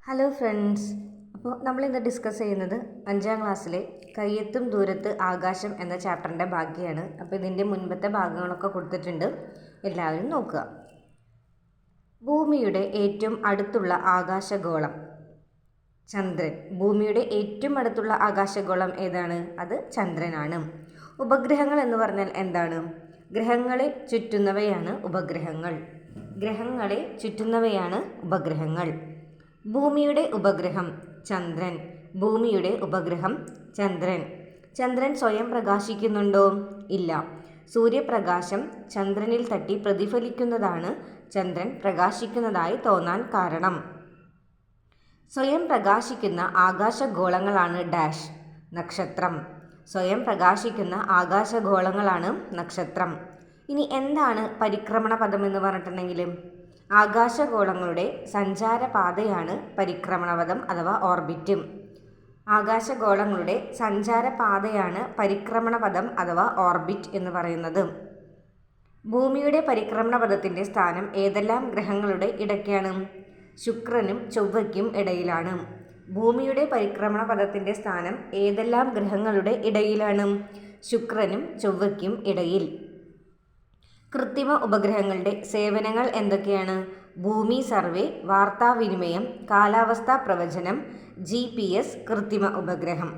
Hello friends, അപ്പോൾ നമ്മളിന്ന് discuss ചെയ്യുന്നത് 5ാം ക്ലാസ്സിലെ കയ്യെത്തും ദൂരത്ത് ആകാശം എന്ന ചാപ്റ്ററിൻ്റെ ബാക്കിയാണ്. അപ്പോൾ ഇതിൻ്റെ മുൻപത്തെ ഭാഗങ്ങളൊക്കെ കൊടുത്തിട്ടുണ്ട്, എല്ലാവരും നോക്കുക. ഭൂമിയുടെ ഏറ്റവും അടുത്തുള്ള ആകാശഗോളം ചന്ദ്രൻ. ഭൂമിയുടെ ഏറ്റവും അടുത്തുള്ള ആകാശഗോളം ഏതാണ്? അത് ചന്ദ്രനാണ്. ഉപഗ്രഹങ്ങൾ എന്ന് പറഞ്ഞാൽ എന്താണ്? ഗ്രഹങ്ങളെ ചുറ്റുന്നവയാണ് ഉപഗ്രഹങ്ങൾ. ഗ്രഹങ്ങളെ ചുറ്റുന്നവയാണ് ഉപഗ്രഹങ്ങൾ. ഭൂമിയുടെ ഉപഗ്രഹം ചന്ദ്രൻ. ഭൂമിയുടെ ഉപഗ്രഹം ചന്ദ്രൻ. ചന്ദ്രൻ സ്വയം പ്രകാശിക്കുന്നുണ്ടോ? ഇല്ല. സൂര്യപ്രകാശം ചന്ദ്രനിൽ തട്ടി പ്രതിഫലിക്കുന്നതാണ് ചന്ദ്രൻ പ്രകാശിക്കുന്നതായി തോന്നാൻ കാരണം. സ്വയം പ്രകാശിക്കുന്ന ആകാശഗോളങ്ങളാണ് ഡാഷ് നക്ഷത്രം. സ്വയം പ്രകാശിക്കുന്ന ആകാശഗോളങ്ങളാണ് നക്ഷത്രം. ഇനി എന്താണ് പരിക്രമണ പഥം എന്ന് പറഞ്ഞിട്ടുണ്ടെങ്കിൽ, ആകാശഗോളങ്ങളുടെ സഞ്ചാരപാതയാണ് പരിക്രമണപഥം അഥവാ ഓർബിറ്റ്. ആകാശഗോളങ്ങളുടെ സഞ്ചാരപാതയാണ് പരിക്രമണപഥം അഥവാ ഓർബിറ്റ് എന്ന് പറയുന്നത്. ഭൂമിയുടെ പരിക്രമണപഥത്തിൻ്റെ സ്ഥാനം ഏതെല്ലാം ഗ്രഹങ്ങളുടെ ഇടയ്ക്കാണ്? ശുക്രനും ചൊവ്വയ്ക്കും ഇടയിലാണ്. ഭൂമിയുടെ പരിക്രമണപഥത്തിൻ്റെ സ്ഥാനം ഏതെല്ലാം ഗ്രഹങ്ങളുടെ ഇടയിലാണ്? ശുക്രനും ചൊവ്വയ്ക്കും ഇടയിൽ. കൃത്രിമ ഉപഗ്രഹങ്ങളുടെ സേവനങ്ങൾ എന്തൊക്കെയാണ്? ഭൂമി സർവേ, വാർത്താവിനിമയം, കാലാവസ്ഥാ പ്രവചനം, GPS കൃത്രിമ ഉപഗ്രഹം.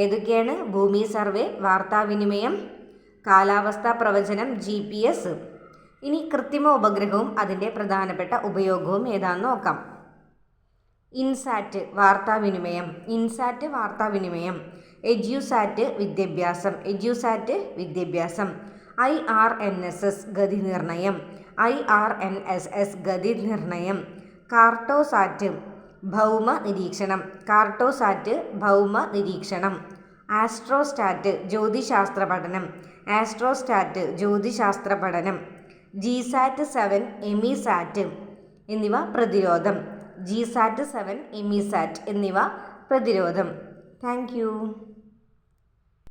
ഏതൊക്കെയാണ്? ഭൂമി സർവേ, വാർത്താവിനിമയം, കാലാവസ്ഥാ പ്രവചനം, GPS. ഇനി കൃത്രിമ ഉപഗ്രഹവും അതിൻ്റെ പ്രധാനപ്പെട്ട ഉപയോഗവും ഏതാണെന്ന് നോക്കാം. ഇൻസാറ്റ് വാർത്താവിനിമയം. ഇൻസാറ്റ് വാർത്താവിനിമയം. എഡ്യൂസാറ്റ് വിദ്യാഭ്യാസം. എഡ്യൂസാറ്റ് വിദ്യാഭ്യാസം. IRNSS ഗതി നിർണയം. IRNSS ഗതി നിർണയം. കാർട്ടോസാറ്റ് ഭൗമ നിരീക്ഷണം. കാർട്ടോസാറ്റ് ഭൗമ നിരീക്ഷണം. ആസ്ട്രോസ്റ്റാറ്റ് ജ്യോതിശാസ്ത്ര പഠനം. ആസ്ട്രോസ്റ്റാറ്റ് ജ്യോതിശാസ്ത്ര പഠനം. GSAT 7 എമിസാറ്റ് എന്നിവ പ്രതിരോധം. GSAT 7 എമിസാറ്റ് എന്നിവ പ്രതിരോധം. Thank you.